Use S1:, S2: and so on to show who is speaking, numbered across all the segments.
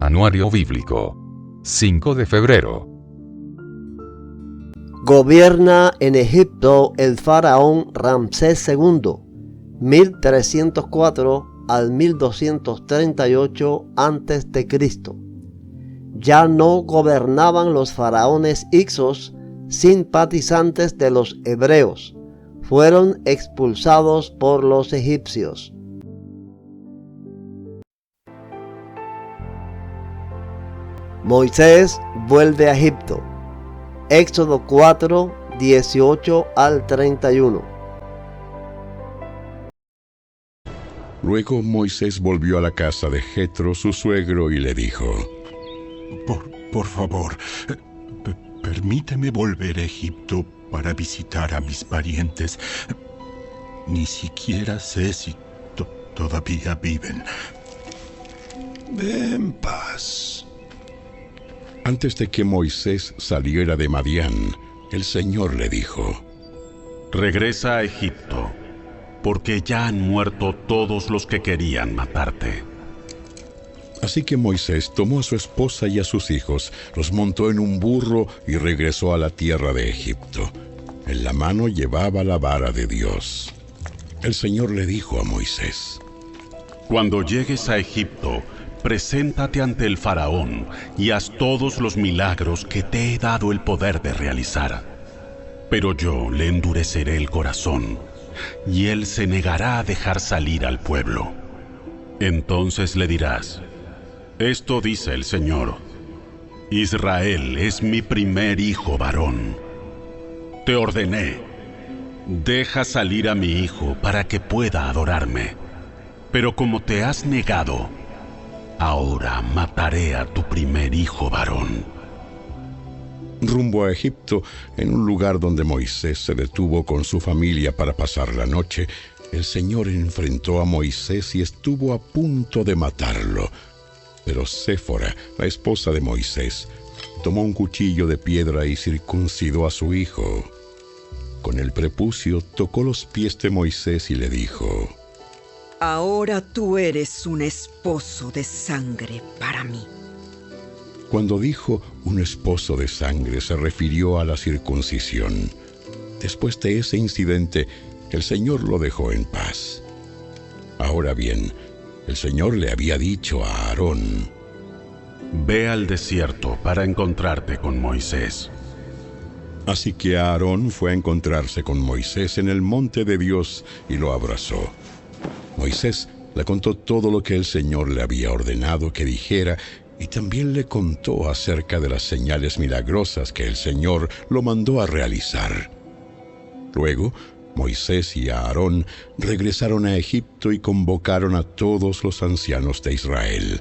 S1: Anuario Bíblico. 5 de febrero.
S2: Gobierna en Egipto el faraón Ramsés II, 1304 al 1238 a.C. Ya no gobernaban los faraones hicsos, simpatizantes de los hebreos. Fueron expulsados por los egipcios. Moisés vuelve a Egipto. Éxodo 4, 18 al 31.
S3: Luego Moisés volvió a la casa de Jetro, su suegro, y le dijo:
S4: Por favor, permíteme volver a Egipto para visitar a mis parientes. Ni siquiera sé si todavía viven. Ve en paz.
S3: Antes de que Moisés saliera de Madián, el Señor le dijo:
S5: Regresa a Egipto, porque ya han muerto todos los que querían matarte.
S3: Así que Moisés tomó a su esposa y a sus hijos, los montó en un burro y regresó a la tierra de Egipto. En la mano llevaba la vara de Dios. El Señor le dijo a Moisés:
S5: Cuando llegues a Egipto, preséntate ante el faraón y haz todos los milagros que te he dado el poder de realizar. Pero yo le endureceré el corazón, y él se negará a dejar salir al pueblo. Entonces le dirás: Esto dice el Señor: Israel es mi primer hijo varón. Te ordené: deja salir a mi hijo para que pueda adorarme. Pero como te has negado, ahora mataré a tu primer hijo varón.
S3: Rumbo a Egipto, en un lugar donde Moisés se detuvo con su familia para pasar la noche, el Señor enfrentó a Moisés y estuvo a punto de matarlo. Pero Séfora, la esposa de Moisés, tomó un cuchillo de piedra y circuncidó a su hijo. Con el prepucio tocó los pies de Moisés y le dijo:
S6: Ahora tú eres un esposo de sangre para mí.
S3: Cuando dijo un esposo de sangre, se refirió a la circuncisión. Después de ese incidente, el Señor lo dejó en paz. Ahora bien, el Señor le había dicho a Aarón:
S5: Ve al desierto para encontrarte con Moisés.
S3: Así que Aarón fue a encontrarse con Moisés en el monte de Dios y lo abrazó. Moisés le contó todo lo que el Señor le había ordenado que dijera, y también le contó acerca de las señales milagrosas que el Señor lo mandó a realizar. Luego, Moisés y Aarón regresaron a Egipto y convocaron a todos los ancianos de Israel.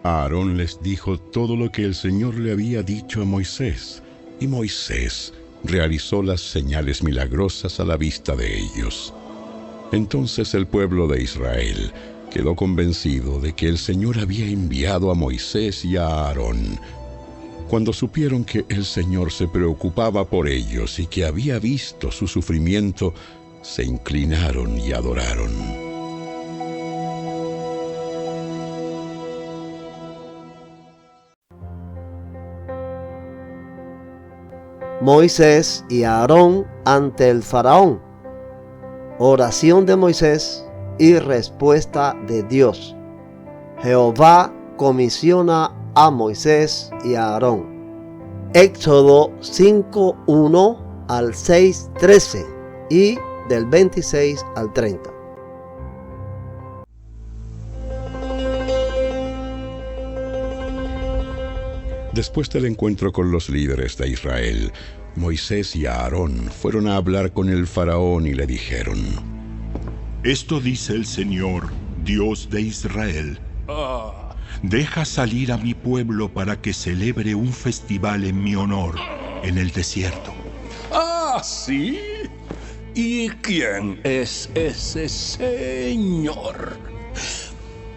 S3: Aarón les dijo todo lo que el Señor le había dicho a Moisés, y Moisés realizó las señales milagrosas a la vista de ellos. Entonces el pueblo de Israel quedó convencido de que el Señor había enviado a Moisés y a Aarón. Cuando supieron que el Señor se preocupaba por ellos y que había visto su sufrimiento, se inclinaron y adoraron.
S2: Moisés y Aarón ante el faraón. Oración de Moisés y respuesta de Dios. Jehová comisiona a Moisés y a Aarón. Éxodo 5:1 al 6:13 y del 26 al 30.
S3: Después del encuentro con los líderes de Israel, Moisés y Aarón fueron a hablar con el faraón y le dijeron:
S4: Esto dice el Señor, Dios de Israel: Deja salir a mi pueblo para que celebre un festival en mi honor en el desierto.
S7: ¿Ah, sí? ¿Y quién es ese señor?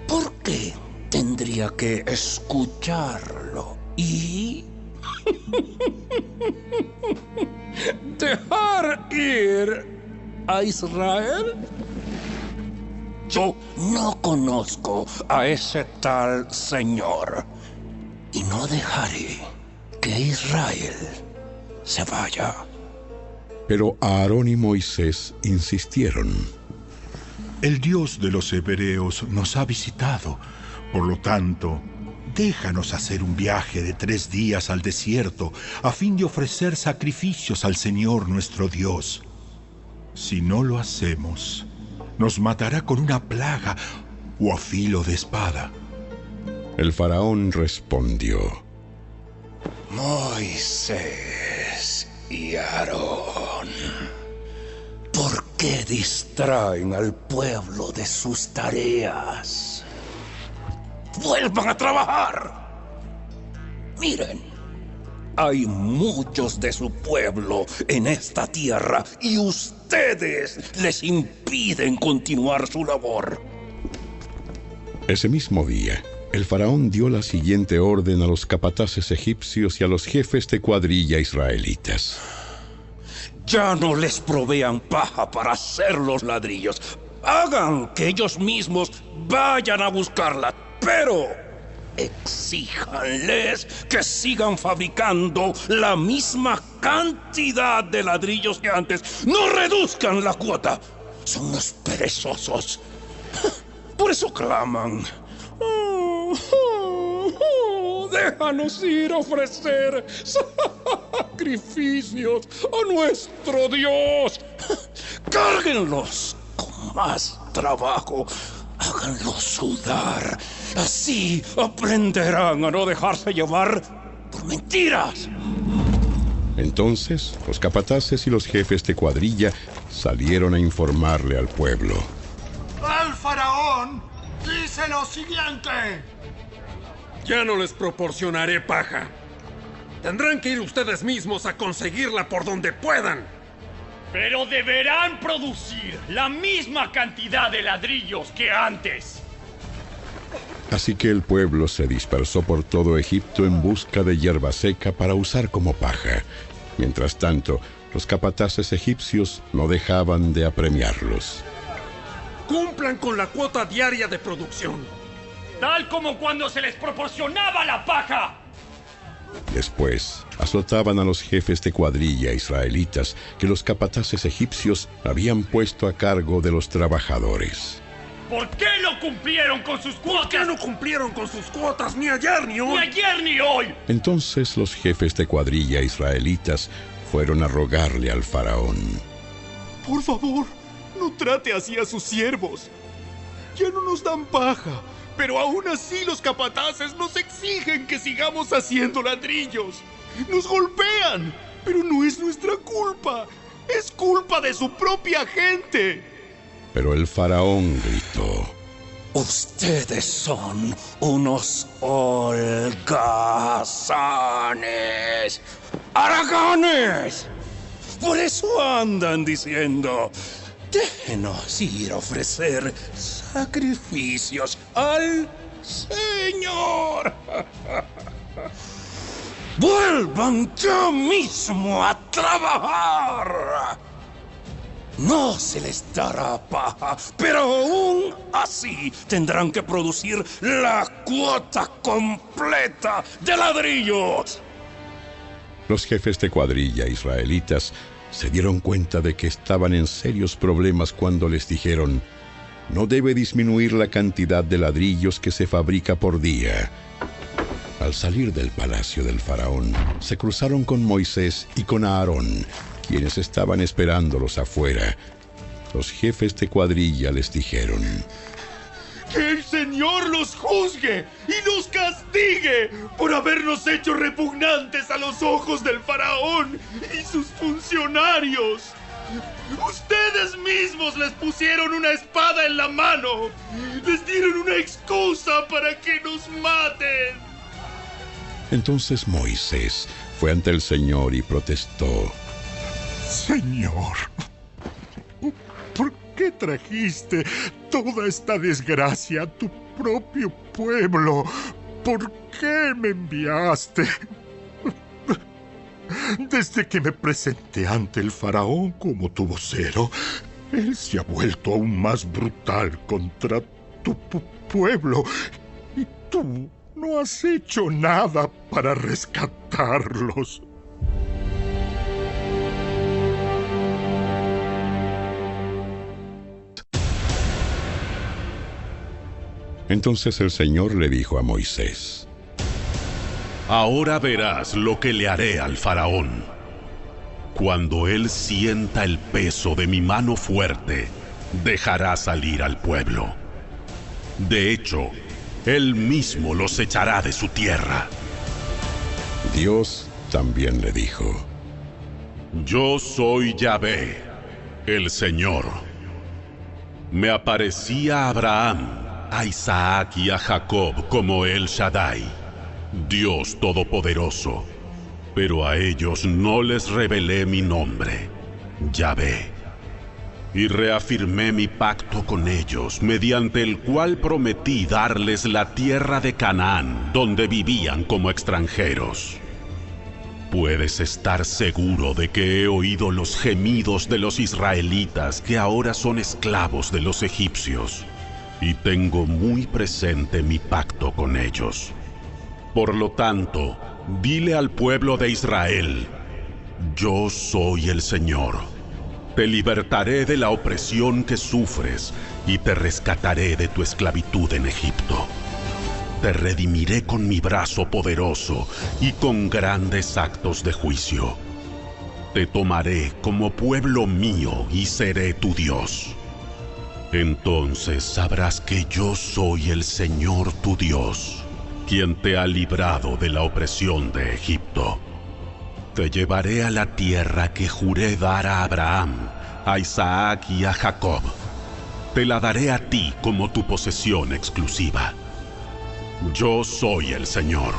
S7: ¿Por qué tendría que escucharlo y dejar ir a Israel? Yo no conozco a ese tal señor. no dejaré que Israel se vaya.
S3: Pero Aarón y Moisés insistieron.
S4: El Dios de los hebreos nos ha visitado. Por lo tanto, déjanos hacer un viaje de 3 días al desierto a fin de ofrecer sacrificios al Señor nuestro Dios. Si no lo hacemos, nos matará con una plaga o a filo de espada.
S3: El faraón respondió.
S7: Moisés y Aarón, ¿por qué distraen al pueblo de sus tareas? ¡Vuelvan a trabajar! Miren, hay muchos de su pueblo en esta tierra y ustedes les impiden continuar su labor.
S3: Ese mismo día, el faraón dio la siguiente orden a los capataces egipcios y a los jefes de cuadrilla israelitas.
S7: Ya no les provean paja para hacer los ladrillos. Hagan que ellos mismos vayan a buscarla, pero exíjanles que sigan fabricando la misma cantidad de ladrillos que antes. ¡No reduzcan la cuota! Son unos perezosos. Por eso claman. Déjanos ir a ofrecer sacrificios a nuestro Dios. Cárguenlos con más trabajo. Háganlos sudar. Así aprenderán a no dejarse llevar por mentiras.
S3: Entonces, los capataces y los jefes de cuadrilla salieron a informarle al pueblo.
S8: El faraón dice lo siguiente.
S9: Ya no les proporcionaré paja. Tendrán que ir ustedes mismos a conseguirla por donde puedan.
S10: Pero deberán producir la misma cantidad de ladrillos que antes.
S3: Así que el pueblo se dispersó por todo Egipto en busca de hierba seca para usar como paja. Mientras tanto, los capataces egipcios no dejaban de apremiarlos.
S9: Cumplan con la cuota diaria de producción.
S10: Tal como cuando se les proporcionaba la paja.
S3: Después, azotaban a los jefes de cuadrilla israelitas que los capataces egipcios habían puesto a cargo de los trabajadores.
S10: ¿Por qué no cumplieron con sus cuotas?
S9: ¿Por qué no cumplieron con sus cuotas ni ayer ni hoy?
S10: ¡Ni ayer ni hoy!
S3: Entonces los jefes de cuadrilla israelitas fueron a rogarle al faraón.
S11: Por favor, no trate así a sus siervos. Ya no nos dan paja, pero aún así los capataces nos exigen que sigamos haciendo ladrillos. Nos golpean, pero no es nuestra culpa. Es culpa de su propia gente.
S3: Pero el faraón gritó.
S7: Ustedes son unos holgazanes, haraganes. Por eso andan diciendo, déjenos ir a ofrecer sacrificios al Señor. Vuelvan ya mismo a trabajar. No se les dará paja, pero aún así tendrán que producir la cuota completa de ladrillos.
S3: Los jefes de cuadrilla israelitas se dieron cuenta de que estaban en serios problemas cuando les dijeron: no debe disminuir la cantidad de ladrillos que se fabrica por día. Al salir del palacio del faraón, se cruzaron con Moisés y con Aarón, quienes estaban esperándolos afuera. Los jefes de cuadrilla les dijeron:
S11: ¡que el Señor los juzgue y los castigue por habernos hecho repugnantes a los ojos del faraón y sus funcionarios! Ustedes mismos les pusieron una espada en la mano. Les dieron una excusa para que nos maten.
S3: Entonces Moisés fue ante el Señor y protestó:
S4: Señor, ¿por qué trajiste toda esta desgracia a tu propio pueblo? ¿Por qué me enviaste? Desde que me presenté ante el faraón como tu vocero, él se ha vuelto aún más brutal contra tu pueblo. Y tú no has hecho nada para rescatarlos.
S3: Entonces el Señor le dijo a Moisés:
S5: Ahora verás lo que le haré al faraón. Cuando él sienta el peso de mi mano fuerte, dejará salir al pueblo. De hecho, él mismo los echará de su tierra.
S3: Dios también le dijo:
S5: Yo soy Yahvé, el Señor. Me aparecí a Abraham, a Isaac y a Jacob como El Shaddai, Dios Todopoderoso, pero a ellos no les revelé mi nombre, Yahvé. Y reafirmé mi pacto con ellos, mediante el cual prometí darles la tierra de Canaán, donde vivían como extranjeros. Puedes estar seguro de que he oído los gemidos de los israelitas que ahora son esclavos de los egipcios, y tengo muy presente mi pacto con ellos. Por lo tanto, dile al pueblo de Israel: Yo soy el Señor. Te libertaré de la opresión que sufres y te rescataré de tu esclavitud en Egipto. Te redimiré con mi brazo poderoso y con grandes actos de juicio. Te tomaré como pueblo mío y seré tu Dios. Entonces sabrás que yo soy el Señor tu Dios, quien te ha librado de la opresión de Egipto. Te llevaré a la tierra que juré dar a Abraham, a Isaac y a Jacob. Te la daré a ti como tu posesión exclusiva. Yo soy el Señor.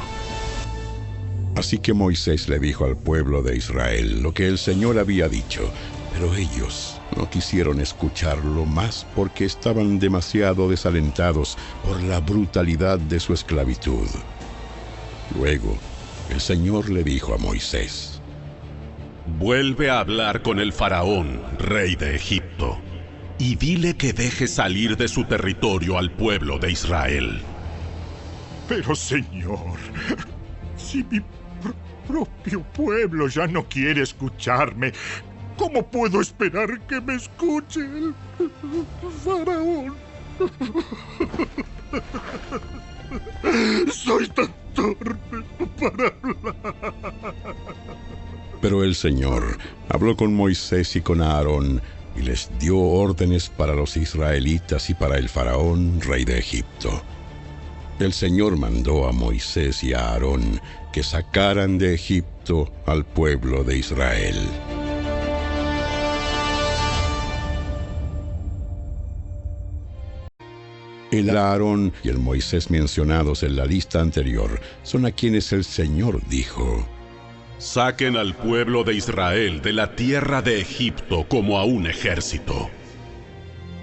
S3: Así que Moisés le dijo al pueblo de Israel lo que el Señor había dicho, pero ellos no quisieron escucharlo más porque estaban demasiado desalentados por la brutalidad de su esclavitud. Luego, el Señor le dijo a Moisés:
S5: Vuelve a hablar con el faraón, rey de Egipto, y dile que deje salir de su territorio al pueblo de Israel.
S4: Pero, Señor, si mi propio pueblo ya no quiere escucharme, ¿cómo puedo esperar que me escuche el faraón? Soy tan torpe para hablar.
S3: Pero el Señor habló con Moisés y con Aarón y les dio órdenes para los israelitas y para el faraón, rey de Egipto. El Señor mandó a Moisés y a Aarón que sacaran de Egipto al pueblo de Israel. El Aarón y el Moisés mencionados en la lista anterior son a quienes el Señor dijo:
S5: Saquen al pueblo de Israel de la tierra de Egipto como a un ejército.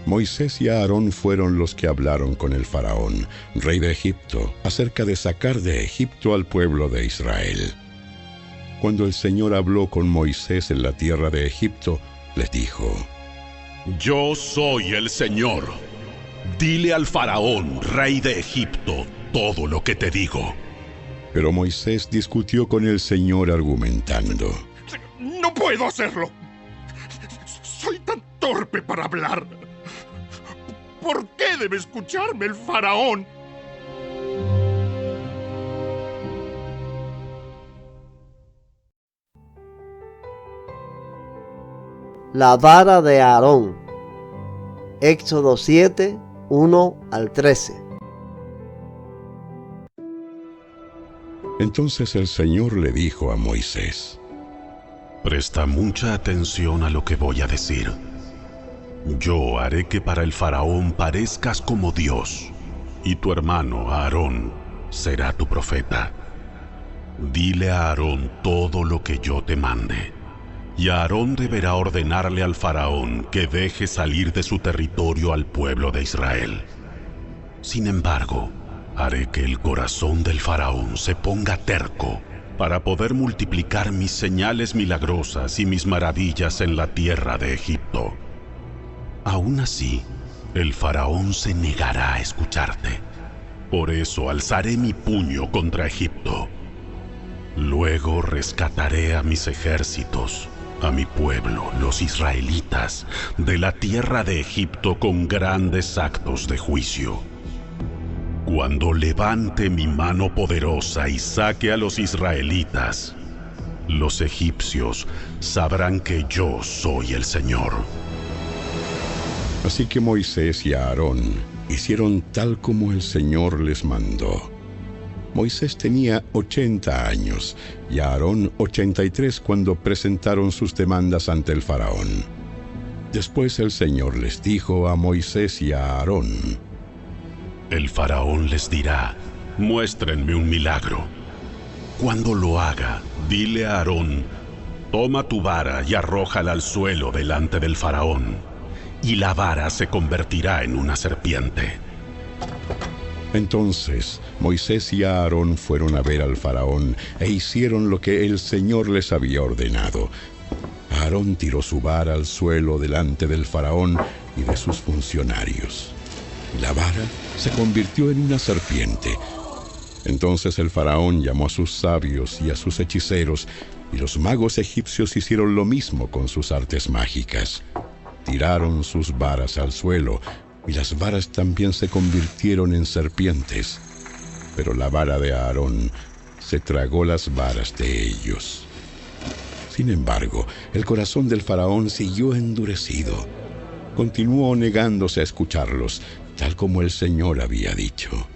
S3: Moisés y Aarón fueron los que hablaron con el faraón, rey de Egipto, acerca de sacar de Egipto al pueblo de Israel. Cuando el Señor habló con Moisés en la tierra de Egipto, les dijo:
S5: Yo soy el Señor. Dile al faraón, rey de Egipto, todo lo que te digo.
S3: Pero Moisés discutió con el Señor argumentando:
S4: No puedo hacerlo. Soy tan torpe para hablar. ¿Por qué debe escucharme el faraón?
S2: La vara de Aarón. Éxodo 7, 1 al 13.
S3: Entonces el Señor le dijo a Moisés:
S5: Presta mucha atención a lo que voy a decir. Yo haré que para el faraón parezcas como Dios, y tu hermano Aarón será tu profeta. Dile a Aarón todo lo que yo te mande, y Aarón deberá ordenarle al faraón que deje salir de su territorio al pueblo de Israel. Sin embargo, haré que el corazón del faraón se ponga terco para poder multiplicar mis señales milagrosas y mis maravillas en la tierra de Egipto. Aún así, el faraón se negará a escucharte. Por eso alzaré mi puño contra Egipto. Luego rescataré a mis ejércitos, a mi pueblo, los israelitas, de la tierra de Egipto con grandes actos de juicio. Cuando levante mi mano poderosa y saque a los israelitas, los egipcios sabrán que yo soy el Señor.
S3: Así que Moisés y Aarón hicieron tal como el Señor les mandó. Moisés tenía 80 años y Aarón 83 cuando presentaron sus demandas ante el faraón. Después el Señor les dijo a Moisés y a Aarón:
S5: El faraón les dirá: muéstrenme un milagro. Cuando lo haga, dile a Aarón: toma tu vara y arrójala al suelo delante del faraón, y la vara se convertirá en una serpiente.
S3: Entonces Moisés y Aarón fueron a ver al faraón e hicieron lo que el Señor les había ordenado. Aarón tiró su vara al suelo delante del faraón y de sus funcionarios. La vara se convirtió en una serpiente. Entonces el faraón llamó a sus sabios y a sus hechiceros, y los magos egipcios hicieron lo mismo con sus artes mágicas. Tiraron sus varas al suelo, y las varas también se convirtieron en serpientes. Pero la vara de Aarón se tragó las varas de ellos. Sin embargo, el corazón del faraón siguió endurecido. Continuó negándose a escucharlos, tal como el Señor había dicho.